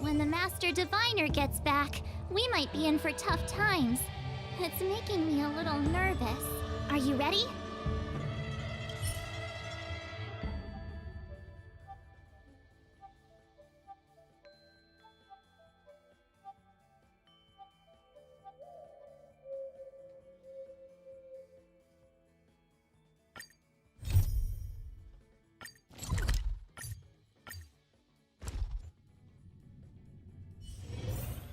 When the Master Diviner gets back, we might be in for tough times. It's making me a little nervous. Are you ready?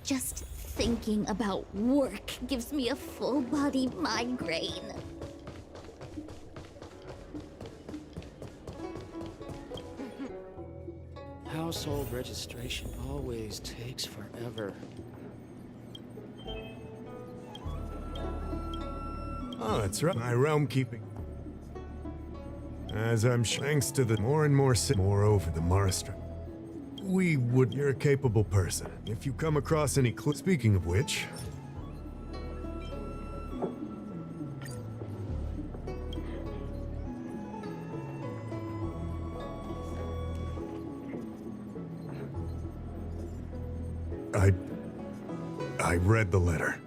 Just thinking about work gives me a full-body migraine. Household registration always takes forever. Oh, that's right. My realm keeping. As I'm thanks to the more and more over the Maristra. You're a capable person. If you come across any clues. Speaking of which. I read the letter.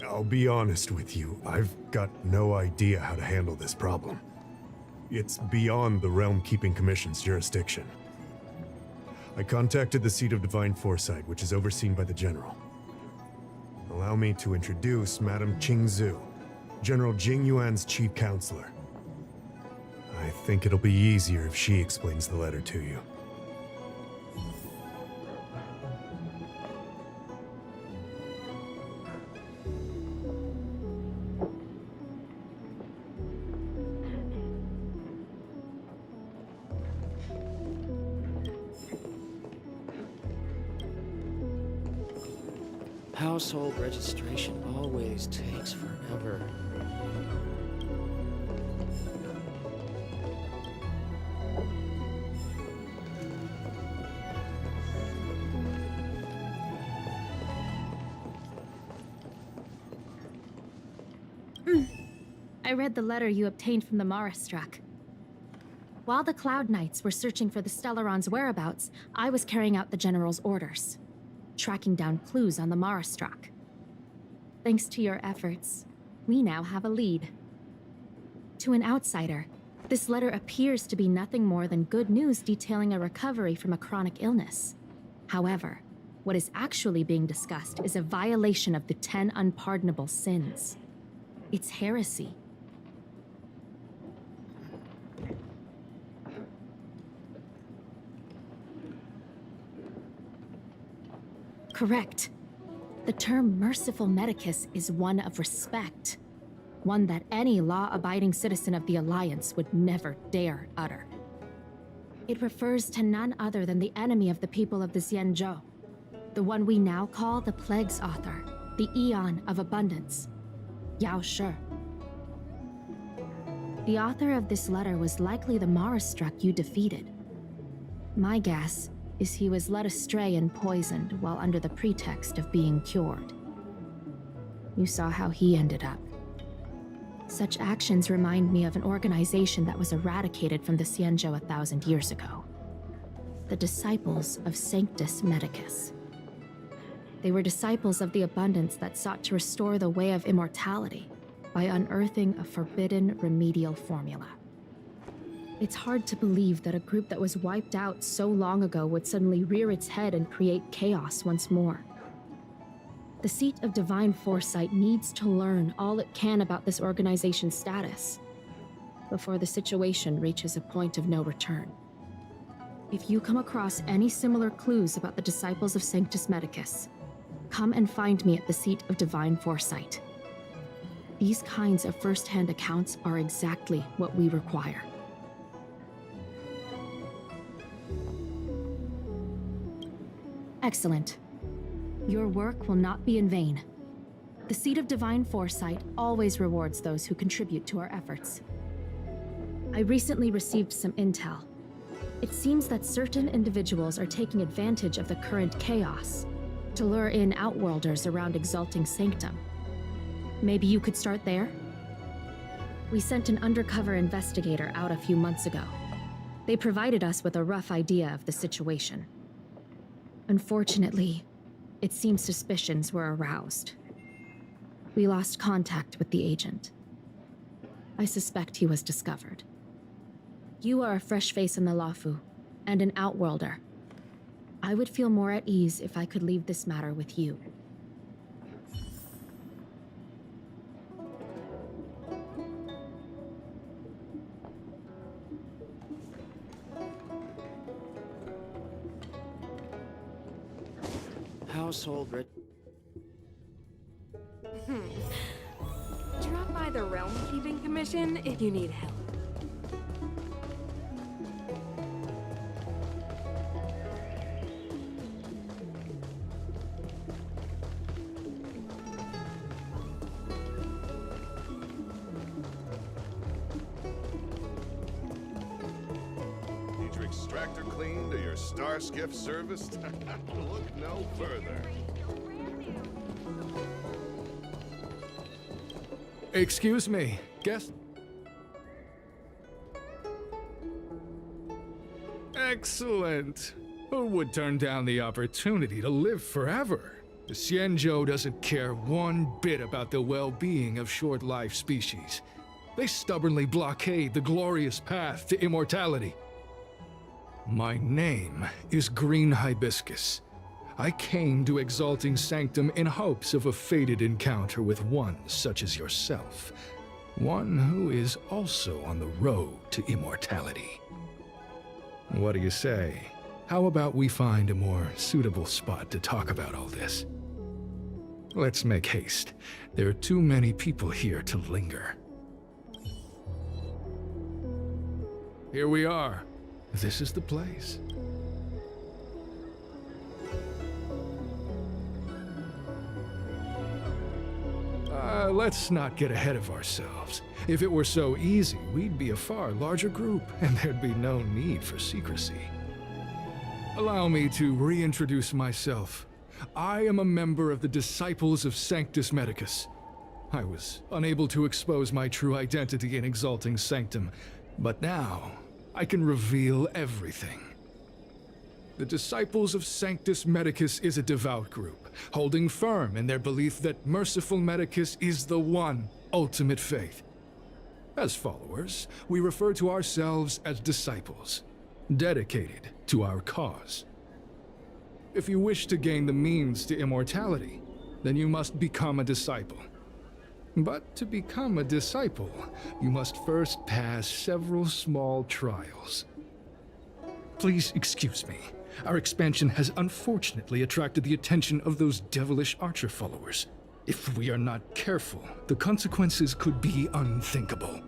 I'll be honest with you, I've got no idea how to handle this problem. It's beyond the Realm Keeping Commission's jurisdiction. I contacted the Seat of Divine Foresight, which is overseen by the General. Allow me to introduce Madame Qingzhu, General Jing Yuan's chief counselor. I think it'll be easier if she explains the letter to you. Household registration always takes forever. I read the letter you obtained from the Maristruck. While the Cloud Knights were searching for the Stellaron's whereabouts, I was carrying out the General's orders, tracking down clues on the Maristruck. Thanks to your efforts, we now have a lead. To an outsider, this letter appears to be nothing more than good news detailing a recovery from a chronic illness. However, what is actually being discussed is a violation of the 10 unpardonable sins. It's heresy. Correct. The term merciful medicus is one of respect. One that any law-abiding citizen of the Alliance would never dare utter. It refers to none other than the enemy of the people of the Xianzhou. The one we now call the Plague's author, the Eon of Abundance, Yao Shi. The author of this letter was likely the Maristruck you defeated. My guess is he was led astray and poisoned while under the pretext of being cured. You saw how he ended up. Such actions remind me of an organization that was eradicated from the Xianzhou 1,000 years ago. The Disciples of Sanctus Medicus. They were disciples of the abundance that sought to restore the way of immortality by unearthing a forbidden remedial formula. It's hard to believe that a group that was wiped out so long ago would suddenly rear its head and create chaos once more. The Seat of Divine Foresight needs to learn all it can about this organization's status before the situation reaches a point of no return. If you come across any similar clues about the Disciples of Sanctus Medicus, come and find me at the Seat of Divine Foresight. These kinds of first-hand accounts are exactly what we require. Excellent. Your work will not be in vain. The Seat of Divine Foresight always rewards those who contribute to our efforts. I recently received some intel. It seems that certain individuals are taking advantage of the current chaos to lure in outworlders around Exalting Sanctum. Maybe you could start there? We sent an undercover investigator out a few months ago. They provided us with a rough idea of the situation. Unfortunately, it seems suspicions were aroused. We lost contact with the agent. I suspect he was discovered. You are a fresh face in the Luofu, and an outworlder. I would feel more at ease if I could leave this matter with you. Household rich. Drop by the Realm Keeping Commission if you need help. Need your extractor cleaned or your star skiff serviced? Look no further. Excuse me, guest? Excellent. Who would turn down the opportunity to live forever? The Xianzhou doesn't care one bit about the well-being of short-life species. They stubbornly blockade the glorious path to immortality. My name is Green Hibiscus. I came to Exalting Sanctum in hopes of a fated encounter with one such as yourself. One who is also on the road to immortality. What do you say? How about we find a more suitable spot to talk about all this? Let's make haste. There are too many people here to linger. Here we are. This is the place. Let's not get ahead of ourselves. If it were so easy, we'd be a far larger group, and there'd be no need for secrecy. Allow me to reintroduce myself. I am a member of the Disciples of Sanctus Medicus. I was unable to expose my true identity in Exalting Sanctum, but now I can reveal everything. The Disciples of Sanctus Medicus is a devout group, holding firm in their belief that Merciful Medicus is the one ultimate faith. As followers, we refer to ourselves as disciples, dedicated to our cause. If you wish to gain the means to immortality, then you must become a disciple. But to become a disciple, you must first pass several small trials. Please excuse me. Our expansion has unfortunately attracted the attention of those devilish archer followers. If we are not careful, the consequences could be unthinkable.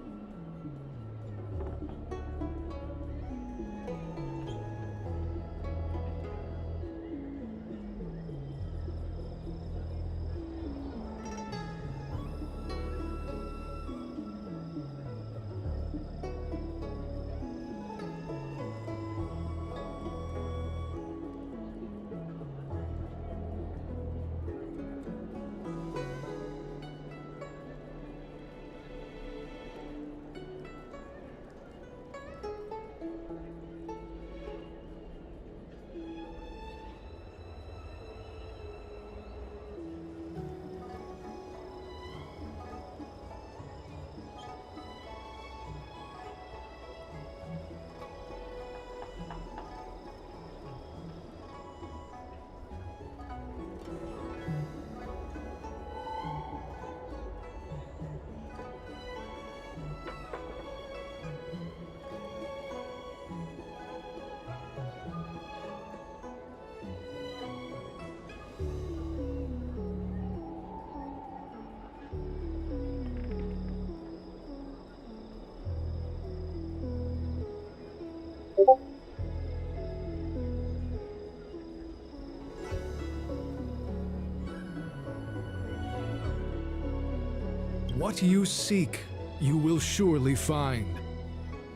What you seek, you will surely find.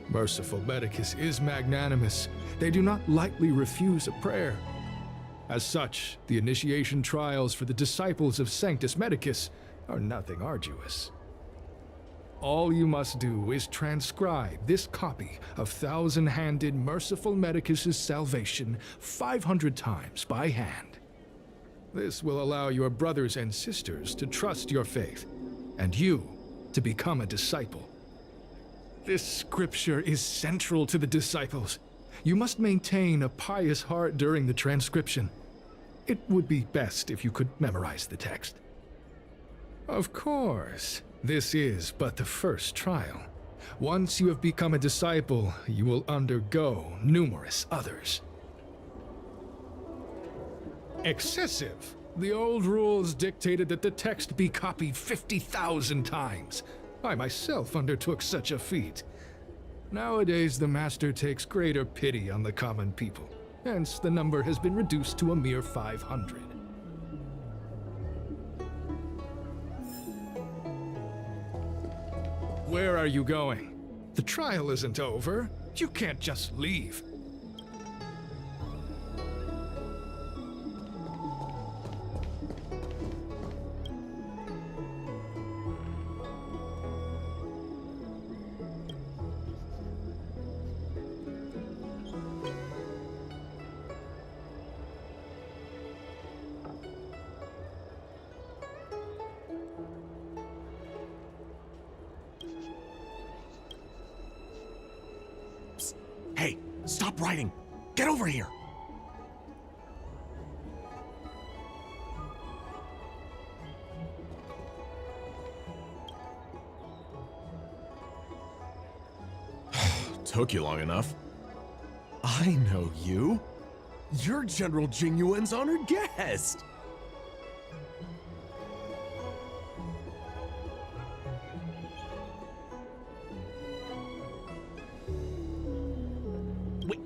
Merciful Medicus is magnanimous. They do not lightly refuse a prayer. As such, the initiation trials for the Disciples of Sanctus Medicus are nothing arduous. All you must do is transcribe this copy of Thousand-Handed Merciful Medicus's Salvation 500 times by hand. This will allow your brothers and sisters to trust your faith, and you to become a disciple. This scripture is central to the disciples. You must maintain a pious heart during the transcription. It would be best if you could memorize the text. Of course, this is but the first trial. Once you have become a disciple, you will undergo numerous others. Excessive! The old rules dictated that the text be copied 50,000 times. I myself undertook such a feat. Nowadays, the Master takes greater pity on the common people. Hence, the number has been reduced to a mere 500. Where are you going? The trial isn't over. You can't just leave. Hey, stop writing! Get over here! Took you long enough. I know you. You're General Jingyuan's honored guest.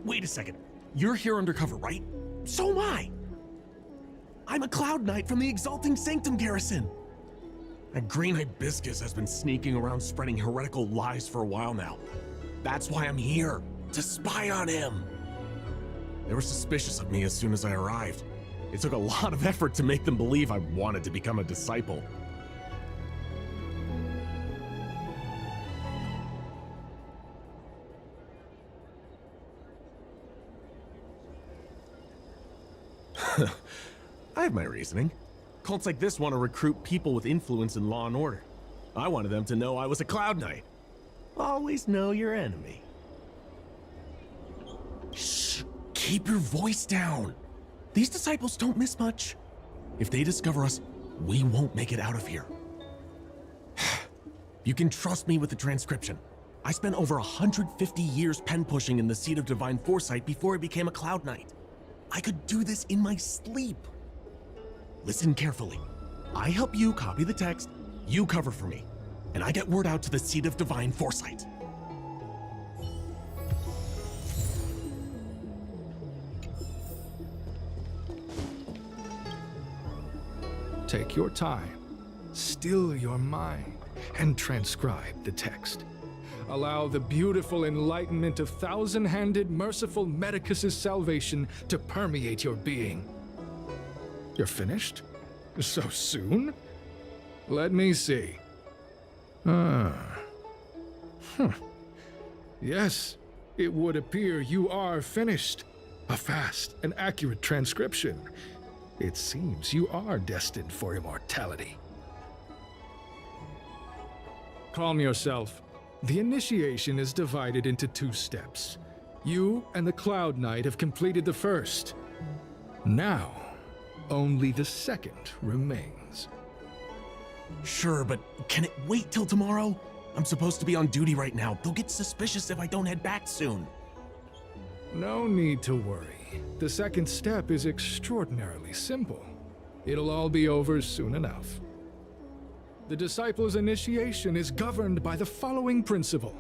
Wait a second. You're here undercover, right? So am I. I'm a Cloud Knight from the Exalting Sanctum Garrison. That green hibiscus has been sneaking around spreading heretical lies for a while now. That's why I'm here, to spy on him. They were suspicious of me as soon as I arrived. It took a lot of effort to make them believe I wanted to become a disciple. I have my reasoning. Cults like this want to recruit people with influence in law and order. I wanted them to know I was a Cloud Knight. Always know your enemy. Shh! Keep your voice down. These disciples don't miss much. If they discover us, we won't make it out of here. You can trust me with the transcription. I spent over 150 years pen pushing in the Seat of Divine Foresight before I became a Cloud Knight. I could do this in my sleep. Listen carefully. I help you copy the text, you cover for me, and I get word out to the Seat of Divine Foresight. Take your time, still your mind, and transcribe the text. Allow the beautiful enlightenment of Thousand-Handed Merciful Medicus's salvation to permeate your being. You're finished? So soon? Let me see. Yes, it would appear you are finished. A fast and accurate transcription. It seems you are destined for immortality. Calm yourself. The initiation is divided into 2 steps. You and the Cloud Knight have completed the first. Now, only the second remains. Sure, but can it wait till tomorrow? I'm supposed to be on duty right now. They'll get suspicious if I don't head back soon. No need to worry. The second step is extraordinarily simple. It'll all be over soon enough. The disciple's initiation is governed by the following principle.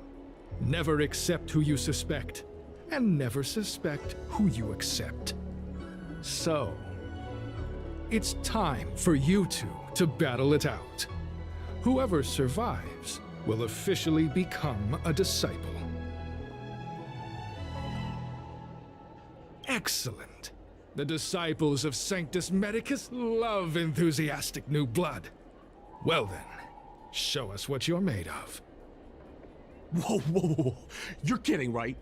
Never accept who you suspect, and never suspect who you accept. So, it's time for you two to battle it out. Whoever survives will officially become a disciple. Excellent. The disciples of Sanctus Medicus love enthusiastic new blood. Well then, show us what you're made of. Whoa, whoa, whoa. You're kidding, right?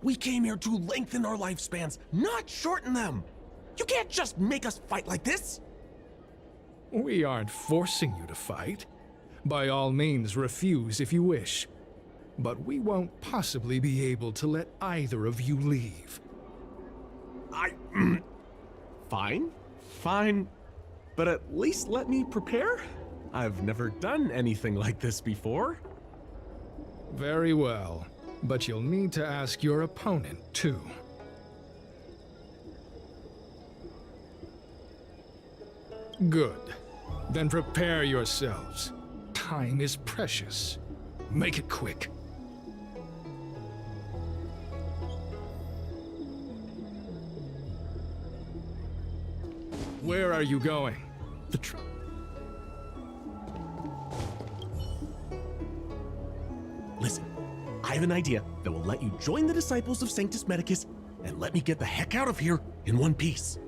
We came here to lengthen our lifespans, not shorten them. You can't just make us fight like this. We aren't forcing you to fight. By all means, refuse if you wish. But we won't possibly be able to let either of you leave. Fine. But at least let me prepare. I've never done anything like this before. Very well. But you'll need to ask your opponent, too. Good. Then prepare yourselves. Time is precious. Make it quick. Where are you going? Listen, I have an idea that will let you join the disciples of Sanctus Medicus and let me get the heck out of here in one piece.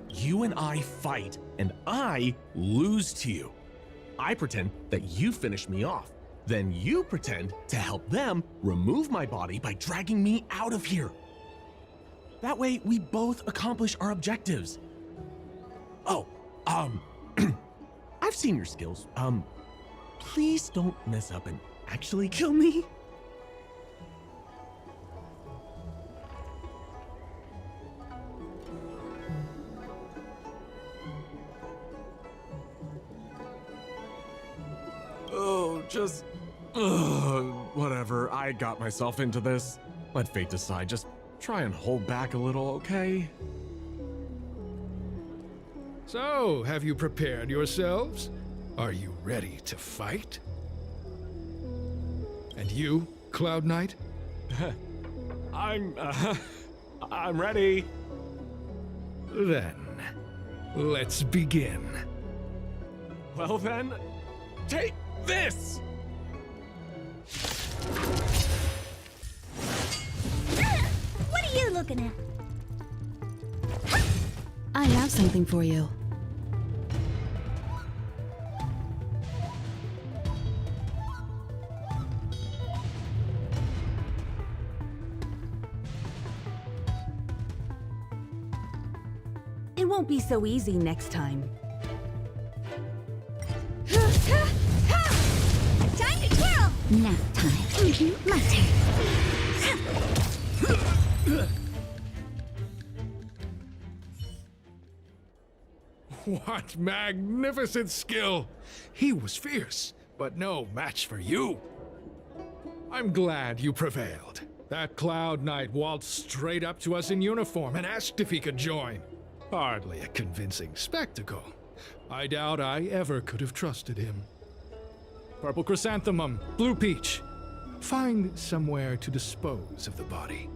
You and I fight, and I lose to you. I pretend that you finish me off. Then you pretend to help them remove my body by dragging me out of here. That way, we both accomplish our objectives. Oh, I've seen your skills. Please don't mess up and actually kill me. Oh, just... whatever. I got myself into this. Let fate decide. Just try and hold back a little, okay? So, have you prepared yourselves? Are you ready to fight? And you, Cloud Knight? I'm ready. Then, let's begin. Well then, take this! What are you looking at? I have something for you. It won't be so easy next time. Time to twirl! Nap time. My turn. What magnificent skill! He was fierce, but no match for you. I'm glad you prevailed. That Cloud Knight waltzed straight up to us in uniform and asked if he could join. Hardly a convincing spectacle. I doubt I ever could have trusted him. Purple chrysanthemum, blue peach. Find somewhere to dispose of the body.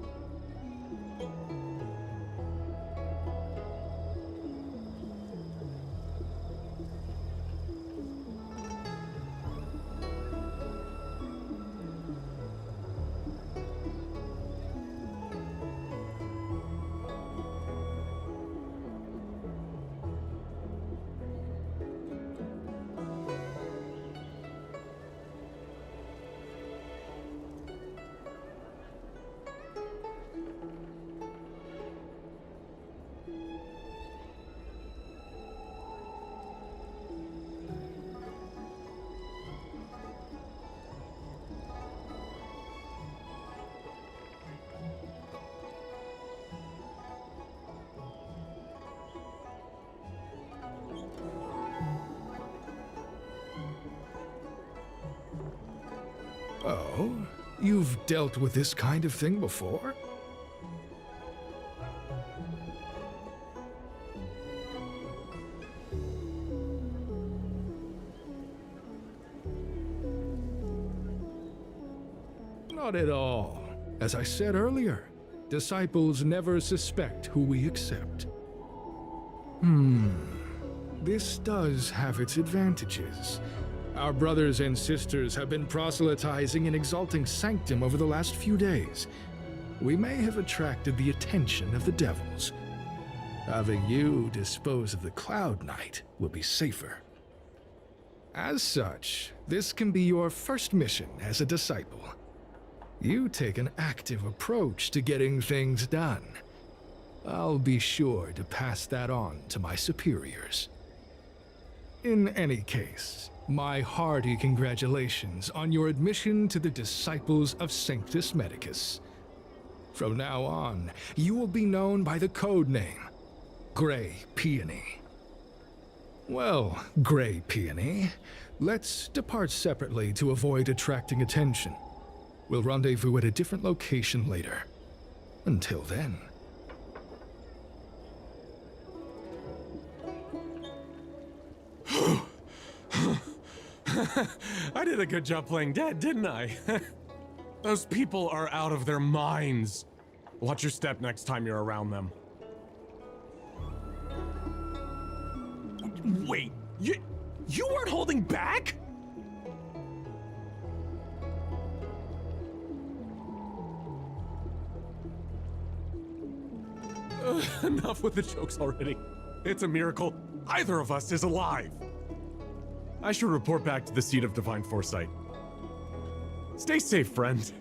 Oh, you've dealt with this kind of thing before? Not at all. As I said earlier, disciples never suspect who we accept. This does have its advantages. Our brothers and sisters have been proselytizing and exalting Sanctum over the last few days. We may have attracted the attention of the devils. Having you dispose of the Cloud Knight will be safer. As such, this can be your first mission as a disciple. You take an active approach to getting things done. I'll be sure to pass that on to my superiors. In any case, my hearty congratulations on your admission to the Disciples of Sanctus Medicus. From now on, you will be known by the code name, Grey Peony. Well, Grey Peony, let's depart separately to avoid attracting attention. We'll rendezvous at a different location later. Until then. I did a good job playing dead, didn't I? Those people are out of their minds. Watch your step next time you're around them. Wait, you weren't holding back? Enough with the jokes already. It's a miracle either of us is alive. I should report back to the seat of divine foresight. Stay safe, friend.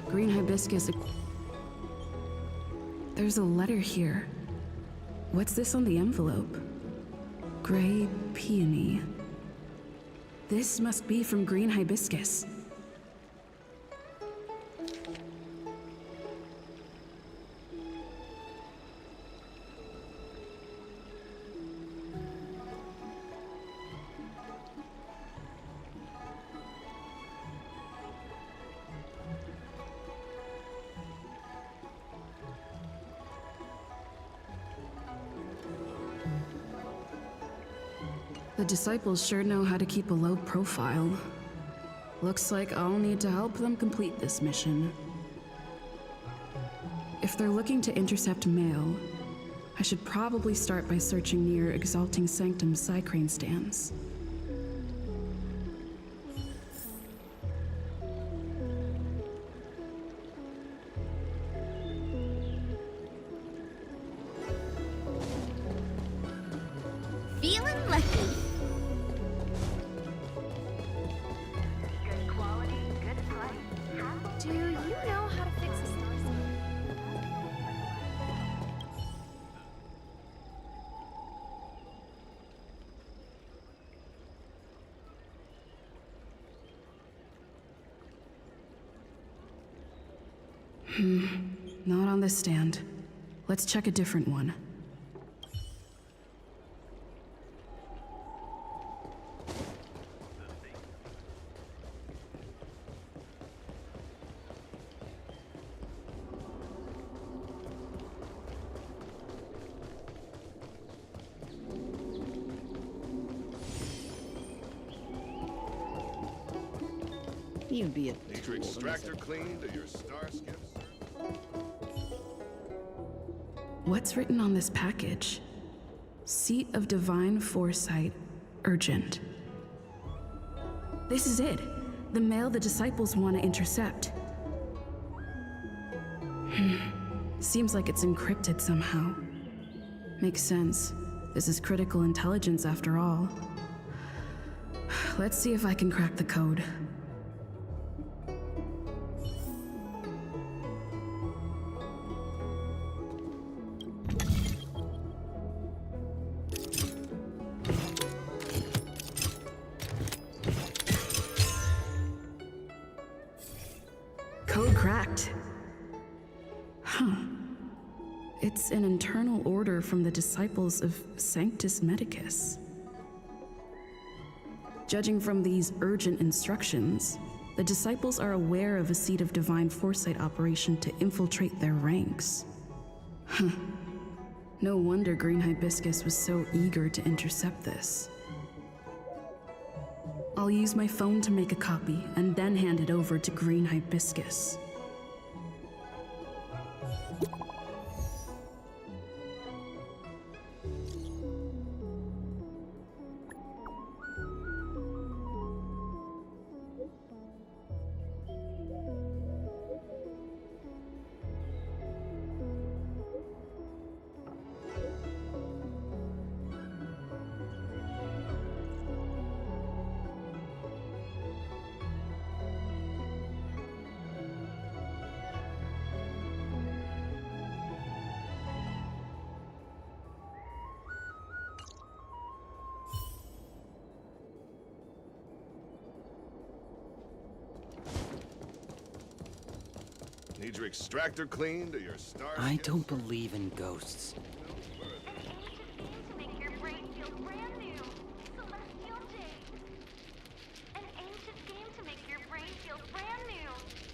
Green hibiscus. There's a letter here. What's this on the envelope? Grey Peony. This must be from Green Hibiscus. The disciples sure know how to keep a low profile. Looks like I'll need to help them complete this mission. If they're looking to intercept mail, I should probably start by searching near Exalting Sanctum Psycrane stands. Feeling lucky. Do you know how to fix a star Not on this stand. Let's check a different one. You'd be a Need your extractor cleaned or your star skiff serviced? What's written on this package? Seat of Divine Foresight, urgent. This is it. The mail the disciples want to intercept. Seems like it's encrypted somehow. Makes sense. This is critical intelligence after all. Let's see if I can crack the code. Code cracked. Huh. It's an internal order from the disciples of Sanctus Medicus. Judging from these urgent instructions, the disciples are aware of a Seat of Divine Foresight operation to infiltrate their ranks. Huh. No wonder Green Hibiscus was so eager to intercept this. I'll use my phone to make a copy and then hand it over to Green Hibiscus. Need your extractor cleaned or your star I skiff don't serviced? believe in ghosts. To make your brain feel brand new. Celestial Jade. An ancient game to make your brain feel brand new.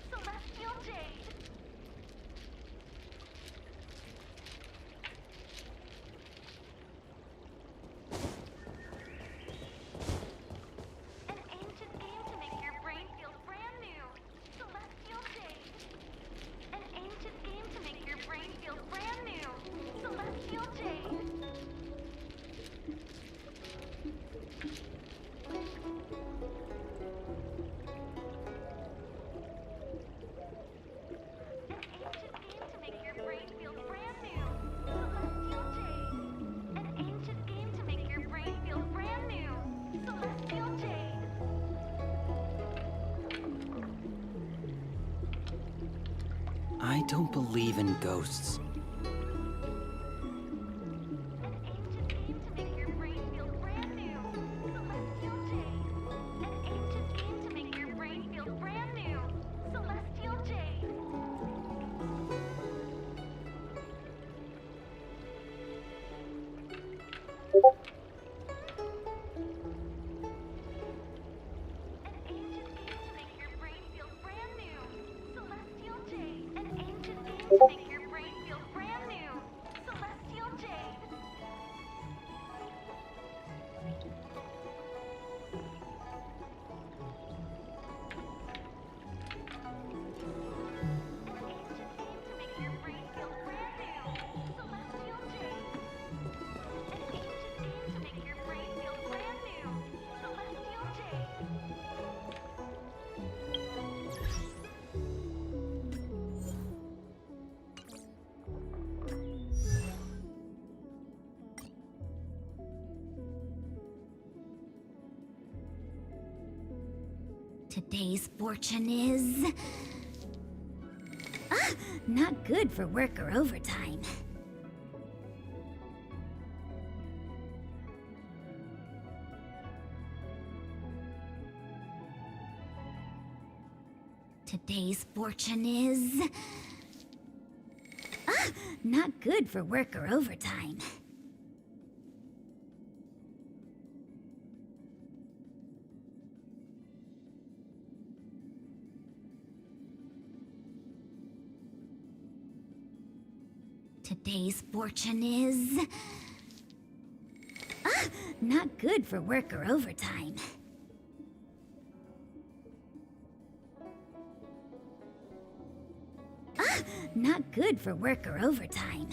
Celestial Jade. An ancient game to make your brain feel brand new. Celestial Jade. An ancient game to make your brain feel brand new. Celestial Jade. An ancient game to make your brain feel brand new. Celestial Jade. An ancient game to make your brain feel brand new. Celestial Jade. I don't believe in ghosts. An ancient game to make your brain feel brand new. Celestial Jade. An ancient game to make your brain feel brand new. Celestial Jade. An ancient game to make your brain feel brand new. Celestial Jade. An ancient game to make your brain feel brand new. Celestial Jade. An ancient game to make your brain feel brand new. Celestial Jade. An ancient game to make your brain feel brand new. Celestial Jade. Today's fortune is... not good for work or overtime. Today's fortune is... not good for work or overtime. Today's fortune is... not good for work or overtime. Not good for work or overtime.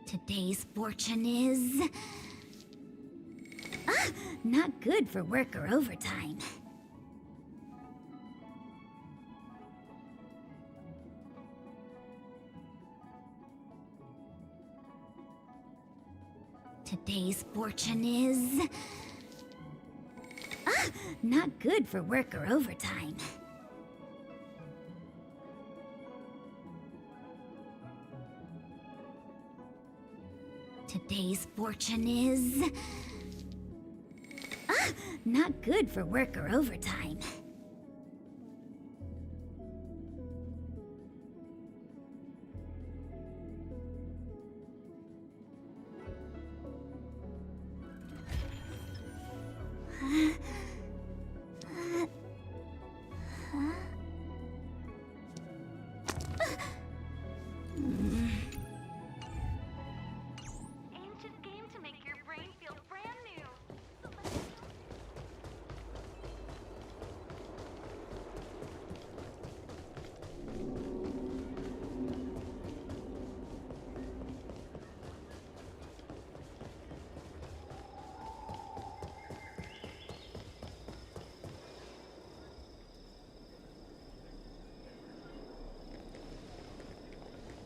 Today's fortune is... not good for work or overtime. Today's fortune is... not good for work or overtime. Today's fortune is... not good for work or overtime. Ancient game to make your brain feel brand new.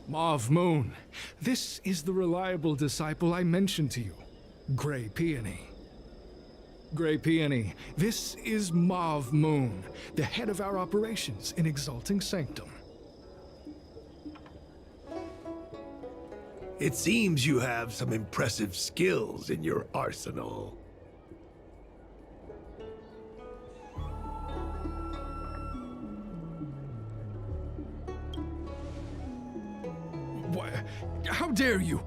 Mauve Moon, this is the reliable disciple I mentioned to you, Grey Peony. Grey Peony, this is Mauve Moon, the head of our operations in Exalting Sanctum. It seems you have some impressive skills in your arsenal. What? How dare you?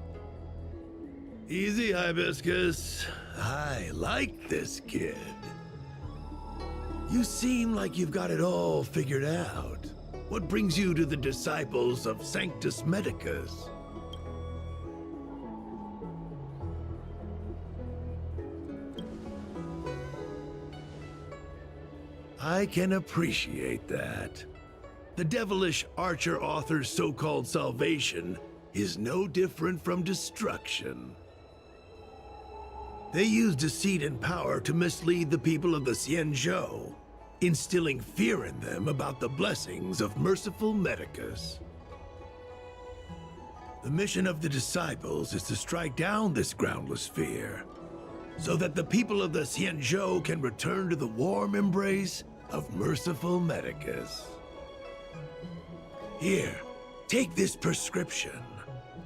Easy, Hibiscus. I like this kid. You seem like you've got it all figured out. What brings you to the disciples of Sanctus Medicus? I can appreciate that. The devilish archer author's so-called salvation is no different from destruction. They use deceit and power to mislead the people of the Xianzhou, instilling fear in them about the blessings of merciful Medicus. The mission of the disciples is to strike down this groundless fear, so that the people of the Xianzhou can return to the warm embrace of merciful Medicus. Here, take this prescription.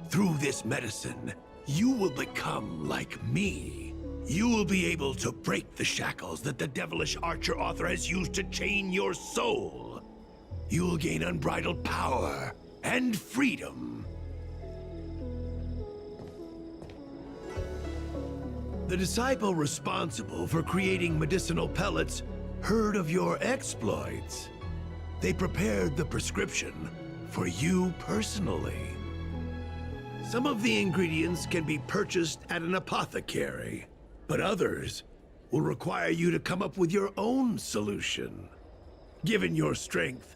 Through this medicine, you will become like me. You will be able to break the shackles that the devilish archer author has used to chain your soul. You will gain unbridled power and freedom. The disciple responsible for creating medicinal pellets heard of your exploits. They prepared the prescription for you personally. Some of the ingredients can be purchased at an apothecary, but others will require you to come up with your own solution. Given your strength,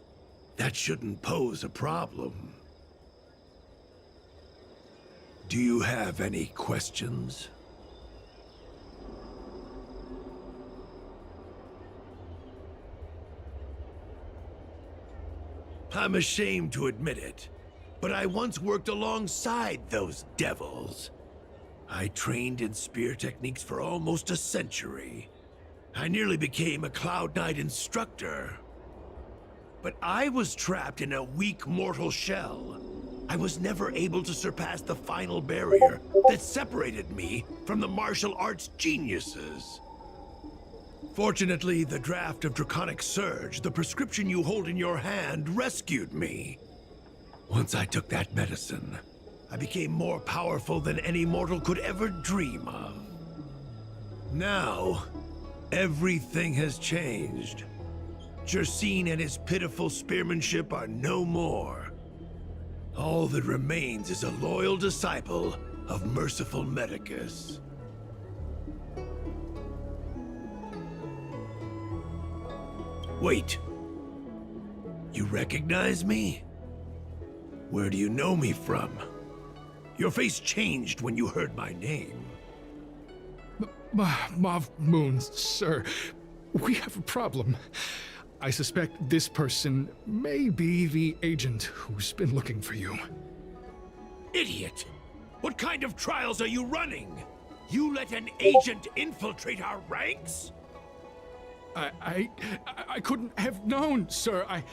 that shouldn't pose a problem. Do you have any questions? I'm ashamed to admit it, but I once worked alongside those devils. I trained in spear techniques for almost a century. I nearly became a Cloud Knight instructor. But I was trapped in a weak mortal shell. I was never able to surpass the final barrier that separated me from the martial arts geniuses. Fortunately, the draft of Draconic Surge, the prescription you hold in your hand, rescued me. Once I took that medicine, I became more powerful than any mortal could ever dream of. Now, everything has changed. Jersine and his pitiful spearmanship are no more. All that remains is a loyal disciple of merciful Medicus. Wait. You recognize me? Where do you know me from? Your face changed when you heard my name. Mauve Moon, sir. We have a problem. I suspect this person may be the agent who's been looking for you. Idiot! What kind of trials are you running? You let an agent infiltrate our ranks? I couldn't have known, sir. I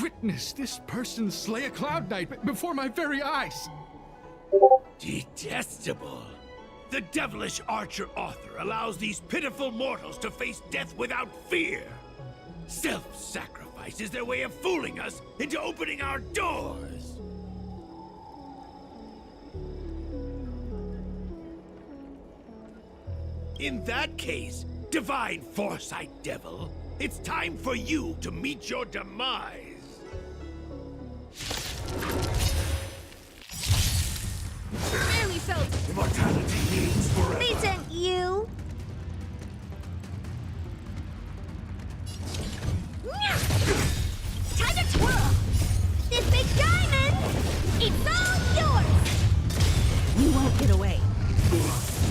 witnessed this person slay a Cloud Knight before my very eyes. Detestable. The devilish archer author allows these pitiful mortals to face death without fear. Self-sacrifice is their way of fooling us into opening our doors. In that case, Divine Foresight Devil, it's time for you to meet your demise. Barely felt. Immortality means forever. They sent you. Time to twirl. This big diamond, it's all yours. You won't get away.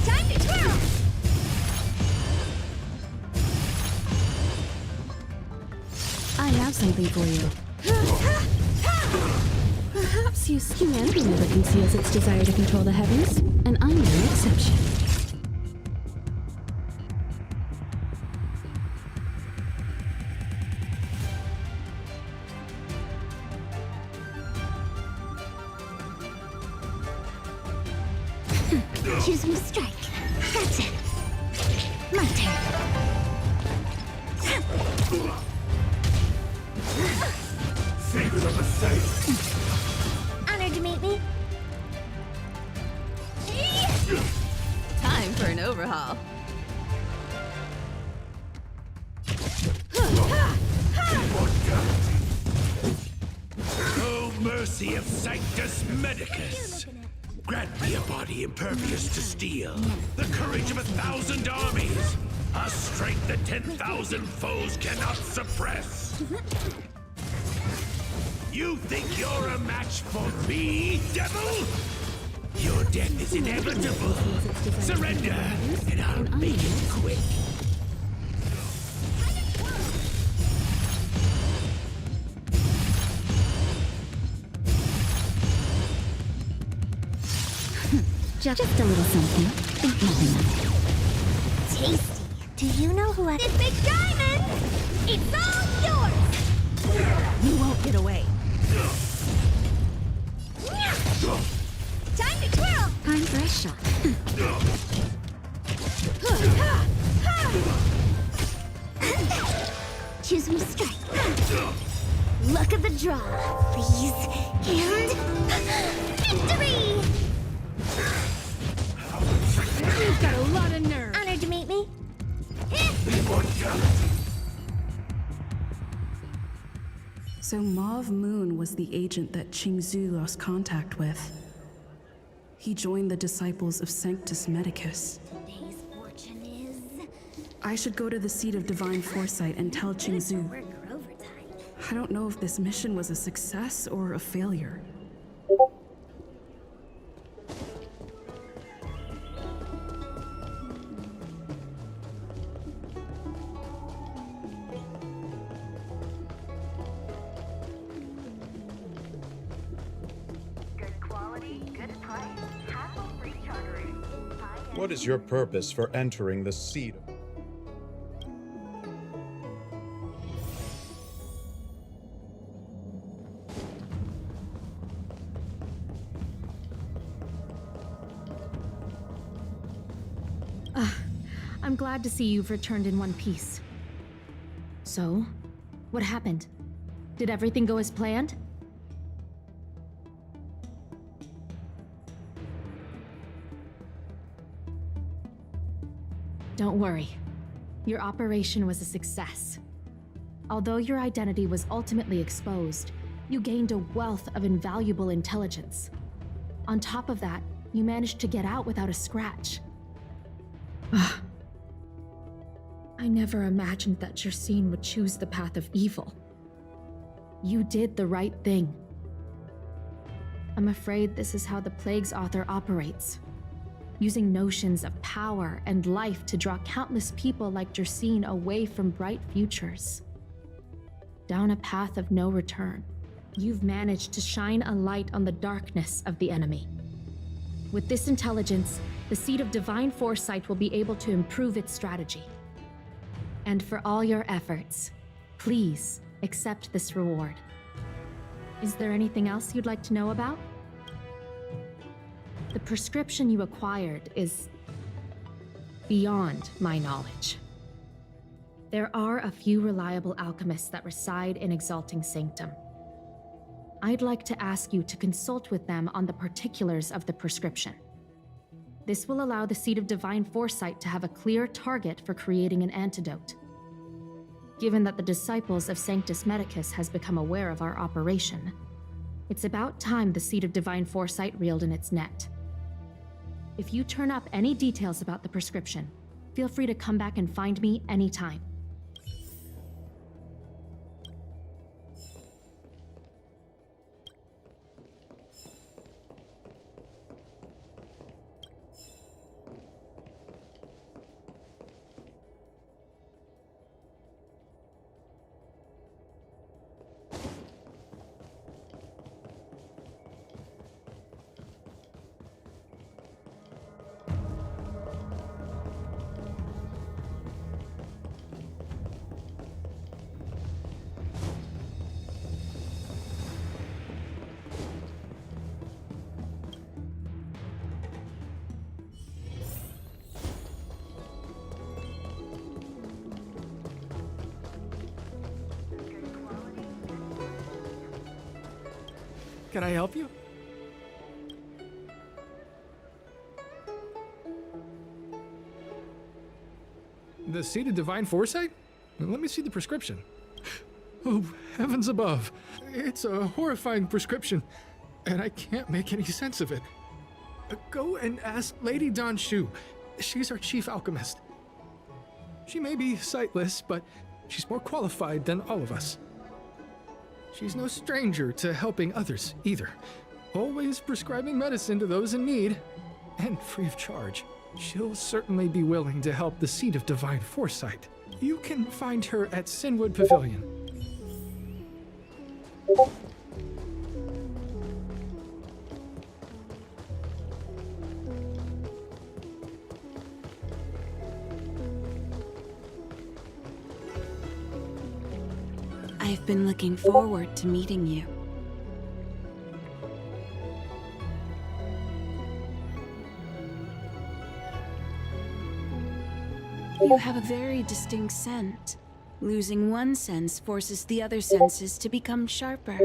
Time to twirl. I have something for you. Perhaps humanity never conceals its desire to control the heavens, and I'm no exception. Choose me strike. That's it. My turn. Fingers of the same. Honored to meet me. Time for an overhaul. No mercy of Sanctus Medicus. Grant me a body impervious to steel, the courage of 1,000 armies, a strength that 10,000 foes cannot suppress. You think you're a match for me, devil? Your death is inevitable. Surrender, and I'll make it quick. Just a little something. Think nothing of it. Tasty. Do you know who I... This big diamond, it's all yours. You won't get away. Time to twirl. Time for a shot. Choose me strike. Luck of the draw, please. And victory! You've got a lot of nerve. Honored to meet me. So Mauve Moon was the agent that Qingzhu lost contact with. He joined the disciples of Sanctus Medicus. Today's fortune is... I should go to the seat of Divine Foresight and tell Qingzhu. Work overtime. I don't know if this mission was a success or a failure. What is your purpose for entering the seat of... I'm glad to see you've returned in one piece. So, what happened? Did everything go as planned? Don't worry. Your operation was a success. Although your identity was ultimately exposed, you gained a wealth of invaluable intelligence. On top of that, you managed to get out without a scratch. I never imagined that Jersine would choose the path of evil. You did the right thing. I'm afraid this is how the Plague's author operates, using notions of power and life to draw countless people like Jersine away from bright futures. Down a path of no return, you've managed to shine a light on the darkness of the enemy. With this intelligence, the Seed of Divine Foresight will be able to improve its strategy. And for all your efforts, please accept this reward. Is there anything else you'd like to know about? The prescription you acquired is beyond my knowledge. There are a few reliable alchemists that reside in Exalting Sanctum. I'd like to ask you to consult with them on the particulars of the prescription. This will allow the Seed of Divine Foresight to have a clear target for creating an antidote. Given that the disciples of Sanctus Medicus has become aware of our operation, it's about time the Seed of Divine Foresight reeled in its net. If you turn up any details about the prescription, feel free to come back and find me anytime. Can I help you? The Seed of Divine Foresight? Let me see the prescription. Oh, heavens above. It's a horrifying prescription, and I can't make any sense of it. Go and ask Lady Don Shu. She's our chief alchemist. She may be sightless, but she's more qualified than all of us. She's no stranger to helping others, either. Always prescribing medicine to those in need, and free of charge. She'll certainly be willing to help the Seed of Divine Foresight. You can find her at Sinwood Pavilion. I've been looking forward to meeting you. You have a very distinct scent. Losing one sense forces the other senses to become sharper.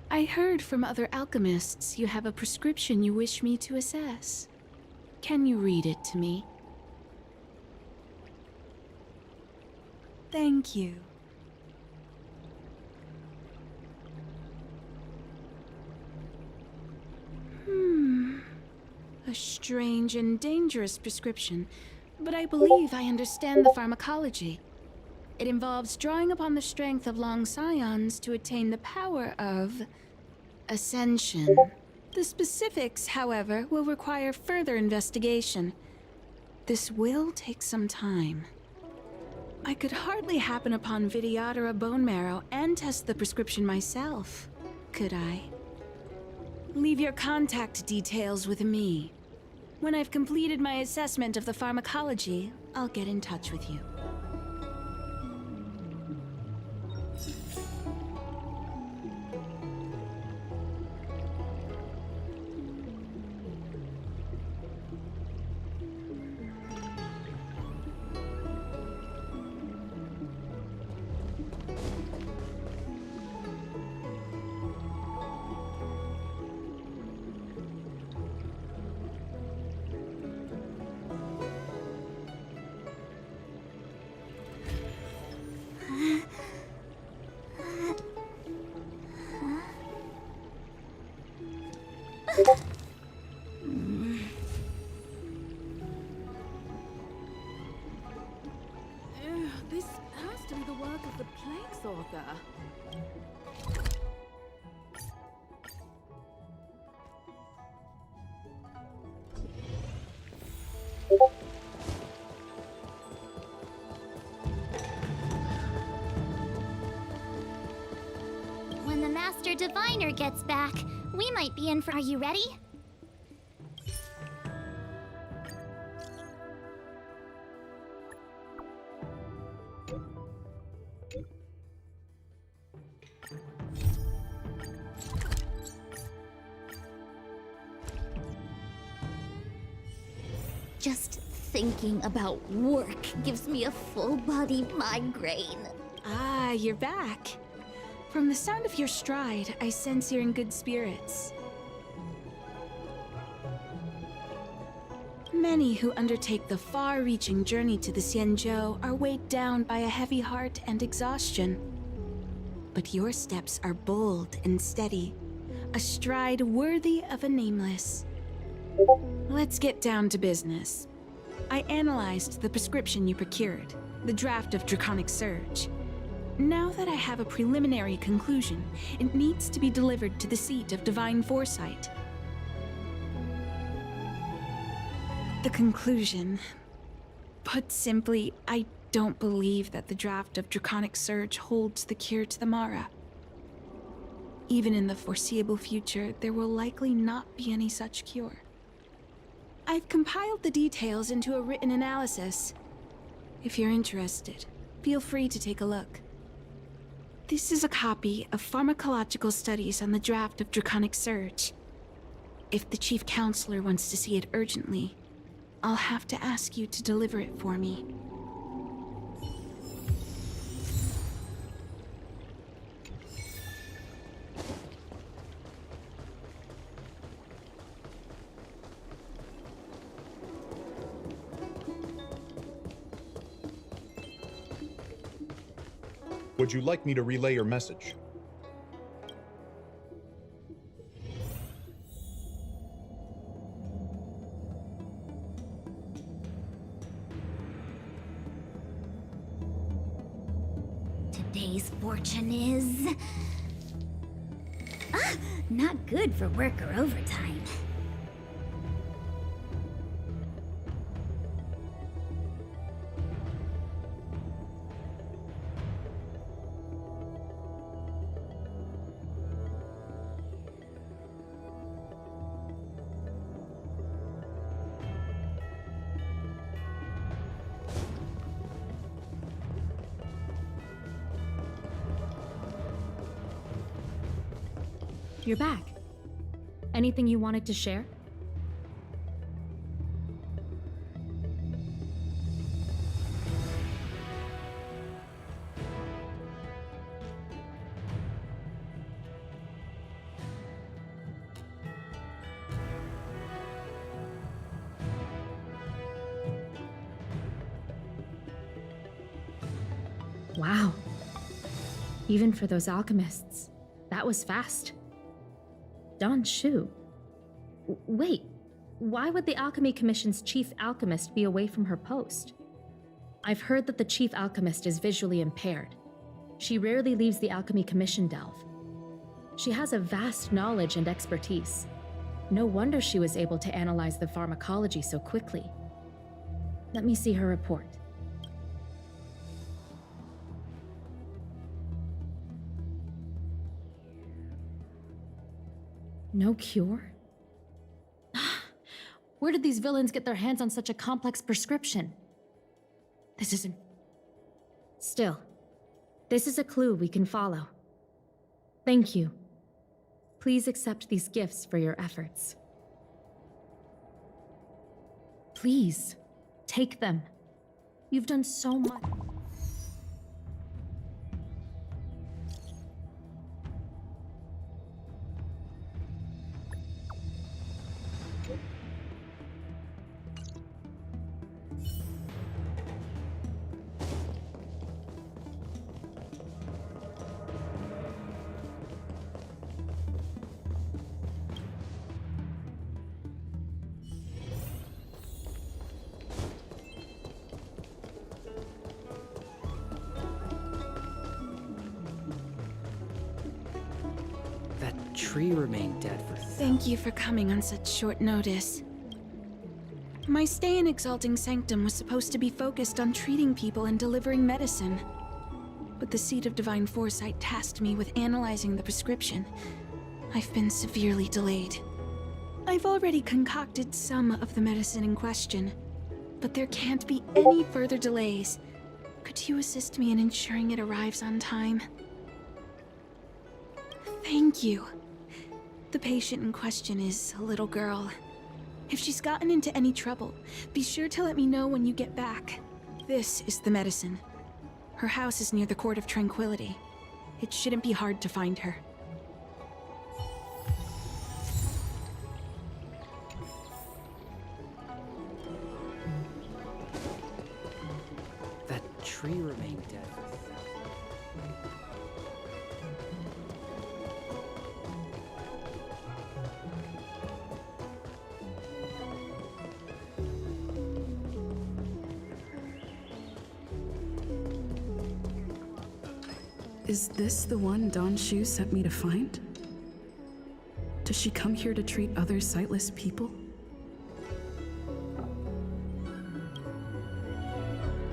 I heard from other alchemists you have a prescription you wish me to assess. Can you read it to me? Thank you. A strange and dangerous prescription, but I believe I understand the pharmacology. It involves drawing upon the strength of long scions to attain the power of ascension. The specifics, however, will require further investigation. This will take some time. I could hardly happen upon Vidyadhara bone marrow and test the prescription myself, could I? Leave your contact details with me. When I've completed my assessment of the pharmacology, I'll get in touch with you. This has to be the work of the plague's author. When the Master Diviner gets back, we might be in for... Are you ready? Just thinking about work gives me a full-body migraine. Ah, you're back. From the sound of your stride, I sense you're in good spirits. Many who undertake the far-reaching journey to the Xianzhou are weighed down by a heavy heart and exhaustion. But your steps are bold and steady, a stride worthy of a nameless. Let's get down to business. I analyzed the prescription you procured, the draft of Draconic Surge. Now that I have a preliminary conclusion, it needs to be delivered to the seat of Divine Foresight. The conclusion. Put simply, I don't believe that the draft of Draconic Surge holds the cure to the Mara. Even in the foreseeable future, there will likely not be any such cure. I've compiled the details into a written analysis. If you're interested, feel free to take a look. This is a copy of pharmacological studies on the draft of Draconic Surge. If the Chief Counselor wants to see it urgently, I'll have to ask you to deliver it for me. Would you like me to relay your message? Today's fortune is... not good for work or overtime. You're back. Anything you wanted to share? Wow. Even for those alchemists, that was fast. Don Shu. Wait, why would the Alchemy Commission's chief alchemist be away from her post? I've heard that the chief alchemist is visually impaired. She rarely leaves the Alchemy Commission delve. She has a vast knowledge and expertise. No wonder she was able to analyze the pharmacology so quickly. Let me see her report. No cure? Where did these villains get their hands on such a complex prescription? This isn't... Still, this is a clue we can follow. Thank you. Please accept these gifts for your efforts. Please, take them. You've done so much. That tree remained dead for Thank you for coming on such short notice. My stay in Exalting Sanctum was supposed to be focused on treating people and delivering medicine. But the Seed of Divine Foresight tasked me with analyzing the prescription. I've been severely delayed. I've already concocted some of the medicine in question, but there can't be any further delays. Could you assist me in ensuring it arrives on time? Thank you. The patient in question is a little girl. If she's gotten into any trouble, be sure to let me know when you get back. This is the medicine. Her house is near the Court of Tranquility. It shouldn't be hard to find her. That tree remained dead. Is this the one Don Shu sent me to find? Does she come here to treat other sightless people?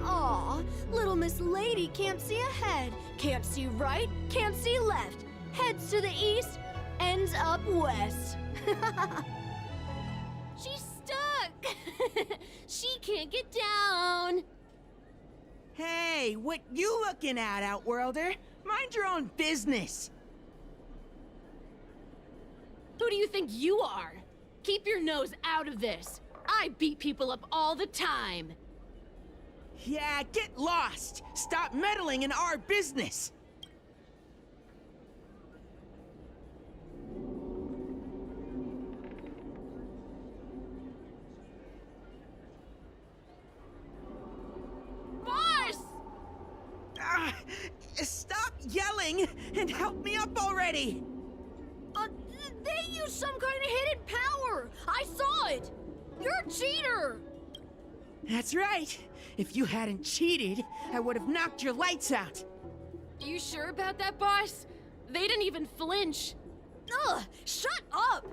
Aw, little Miss Lady can't see ahead, can't see right, can't see left. Heads to the east, ends up west. She's stuck! She can't get down! Hey, what you looking at, Outworlder? Mind your own business! Who do you think you are? Keep your nose out of this. I beat people up all the time. Yeah, get lost! Stop meddling in our business! Boss! Stop yelling and help me up already! They used some kind of hidden power! I saw it! You're a cheater! That's right. If you hadn't cheated, I would have knocked your lights out. You sure about that, boss? They didn't even flinch. Ugh! Shut up!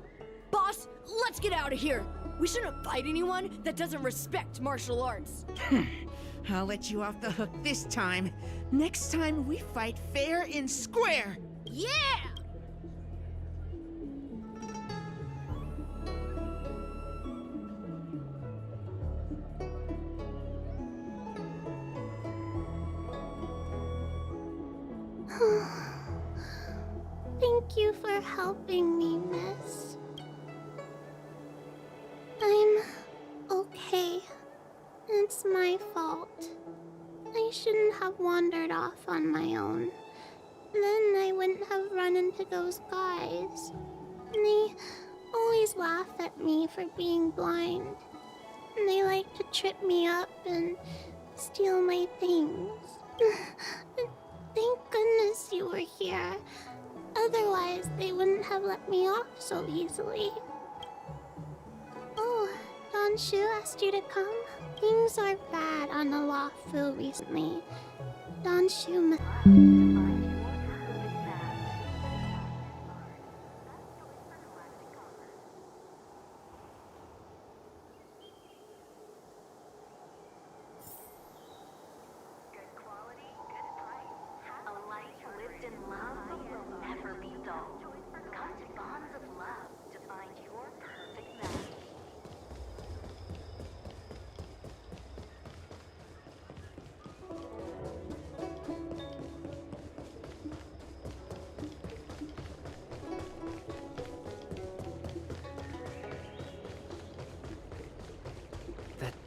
Boss, let's get out of here. We shouldn't fight anyone that doesn't respect martial arts. I'll let you off the hook this time. Next time we fight fair and square. Yeah! Thank you for helping me, miss. I'm okay. It's my fault. I shouldn't have wandered off on my own. Then I wouldn't have run into those guys. They always laugh at me for being blind. They like to trip me up and steal my things. Thank goodness you were here. Otherwise, they wouldn't have let me off so easily. Oh, Don Shu asked you to come? Things are bad on the Luofu recently. Don Shu...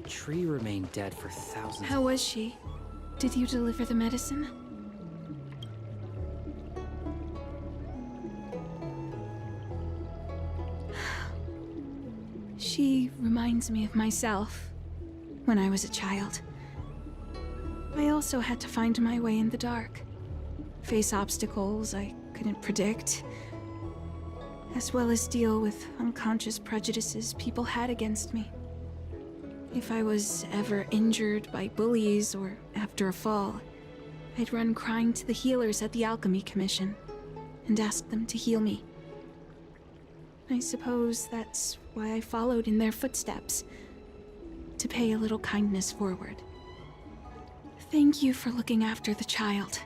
That tree remained dead for thousands. How was she? Did you deliver the medicine? She reminds me of myself when I was a child. I also had to find my way in the dark, face obstacles I couldn't predict, as well as deal with unconscious prejudices people had against me. If I was ever injured by bullies or after a fall, I'd run crying to the healers at the Alchemy Commission and ask them to heal me. I suppose that's why I followed in their footsteps, to pay a little kindness forward. Thank you for looking after the child.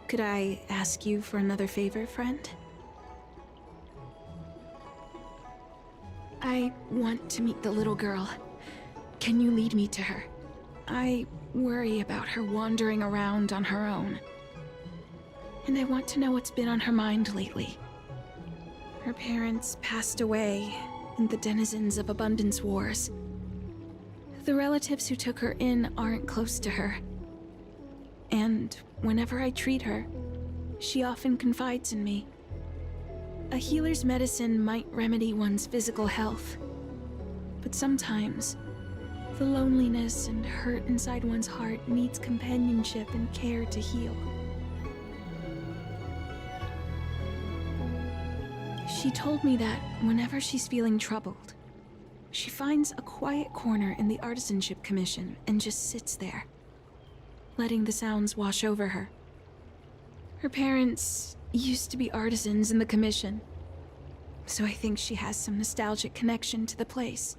Could I ask you for another favor, friend? I want to meet the little girl. Can you lead me to her? I worry about her wandering around on her own. And I want to know what's been on her mind lately. Her parents passed away in the denizens of Abundance Wars. The relatives who took her in aren't close to her. And whenever I treat her, she often confides in me. A healer's medicine might remedy one's physical health, but sometimes the loneliness and hurt inside one's heart needs companionship and care to heal. She told me that whenever she's feeling troubled, she finds a quiet corner in the Artisanship Commission and just sits there, letting the sounds wash over her. Her parents used to be artisans in the Commission, so I think she has some nostalgic connection to the place.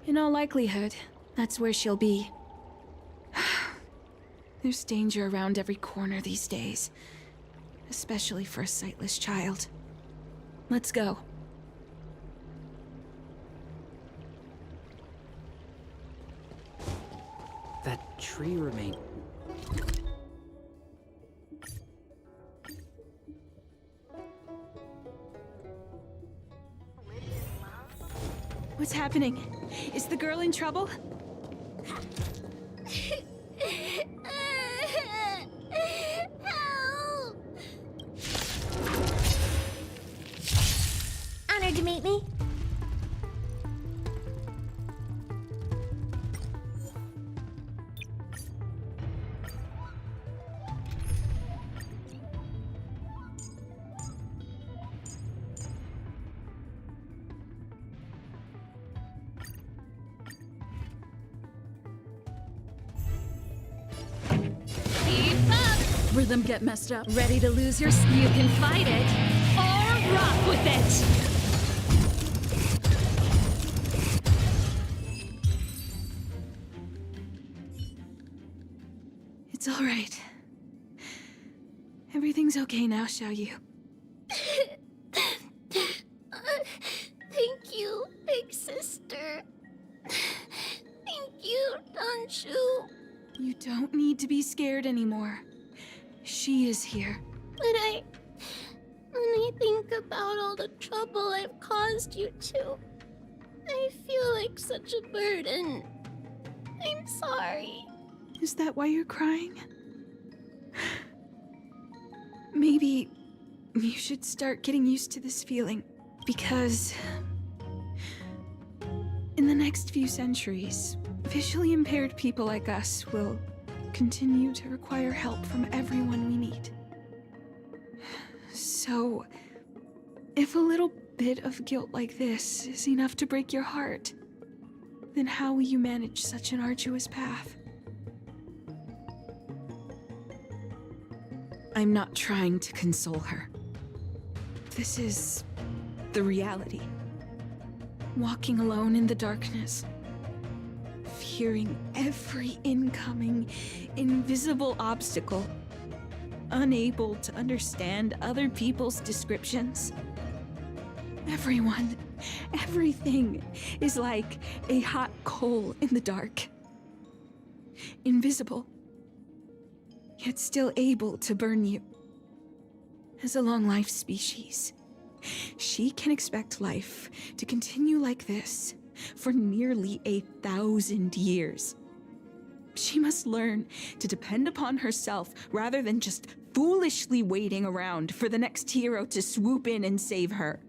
In all likelihood, that's where she'll be. There's danger around every corner these days, especially for a sightless child. Let's go. That tree remained... What's happening? Is the girl in trouble? Help! Honored to meet me. Rhythm get messed up. Ready to lose your... You can fight it, or rock with it! It's all right. Everything's okay now, Xiaoyu. Thank you, big sister. Thank you, Danshu. You don't need to be scared anymore. She is here. But when I think about all the trouble I've caused you two, I feel like such a burden. I'm sorry. Is that why you're crying? Maybe you should start getting used to this feeling, because in the next few centuries, visually impaired people like us will continue to require help from everyone we meet. So, if a little bit of guilt like this is enough to break your heart, then how will you manage such an arduous path? I'm not trying to console her. This is the reality. Walking alone in the darkness, fearing every incoming, invisible obstacle, unable to understand other people's descriptions. Everyone, everything is like a hot coal in the dark. Invisible, yet still able to burn you. As a long-life species, she can expect life to continue like this for nearly 1,000 years. She must learn to depend upon herself rather than just foolishly waiting around for the next hero to swoop in and save her.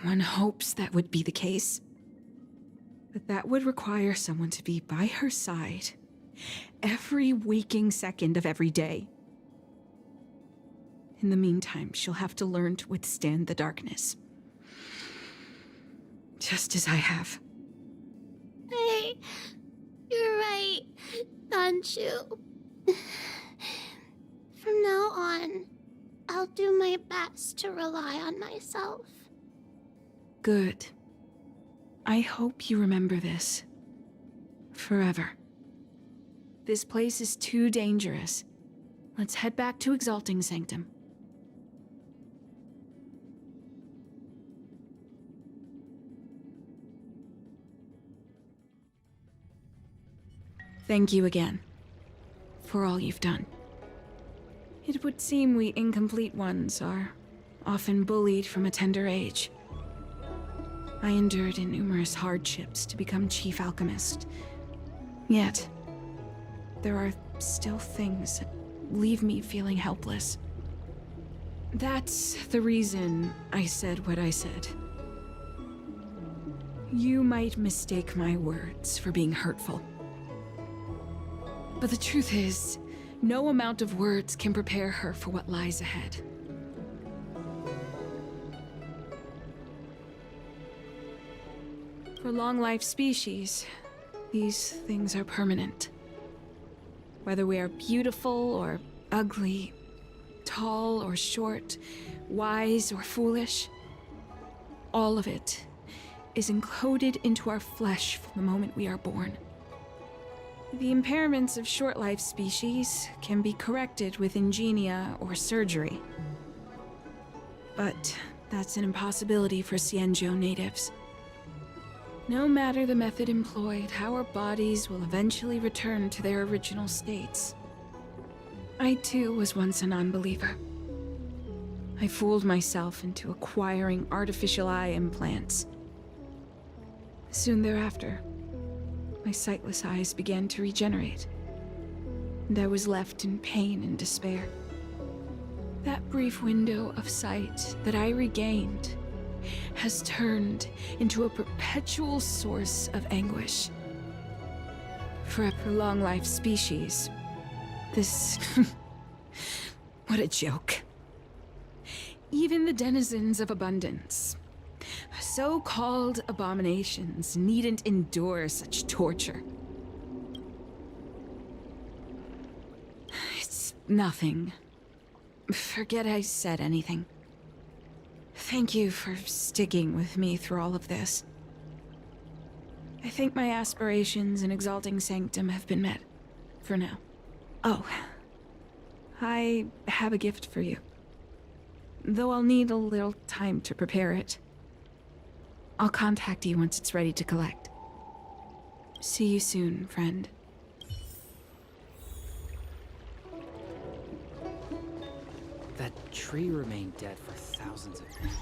One hopes that would be the case. But that would require someone to be by her side every waking second of every day. In the meantime, she'll have to learn to withstand the darkness. Just as I have. Hey, you're right, Danchu. From now on, I'll do my best to rely on myself. Good. I hope you remember this. Forever. This place is too dangerous. Let's head back to Exalting Sanctum. Thank you again for all you've done. It would seem we incomplete ones are often bullied from a tender age. I endured numerous hardships to become Chief Alchemist. Yet, there are still things that leave me feeling helpless. That's the reason I said what I said. You might mistake my words for being hurtful. But the truth is, no amount of words can prepare her for what lies ahead. For long-life species, these things are permanent. Whether we are beautiful or ugly, tall or short, wise or foolish, all of it is encoded into our flesh from the moment we are born. The impairments of short-life species can be corrected with ingenia or surgery. But that's an impossibility for Xianzhou natives. No matter the method employed, our bodies will eventually return to their original states. I too was once a non-believer. I fooled myself into acquiring artificial eye implants. Soon thereafter, my sightless eyes began to regenerate, and I was left in pain and despair. That brief window of sight that I regained has turned into a perpetual source of anguish. For a long-life species, this... what a joke. Even the denizens of abundance, so-called abominations, needn't endure such torture. It's nothing. Forget I said anything. Thank you for sticking with me through all of this. I think my aspirations in Exalting Sanctum have been met, for now. Oh, I have a gift for you. Though I'll need a little time to prepare it. I'll contact you once it's ready to collect. See you soon, friend. That tree remained dead for thousands of years.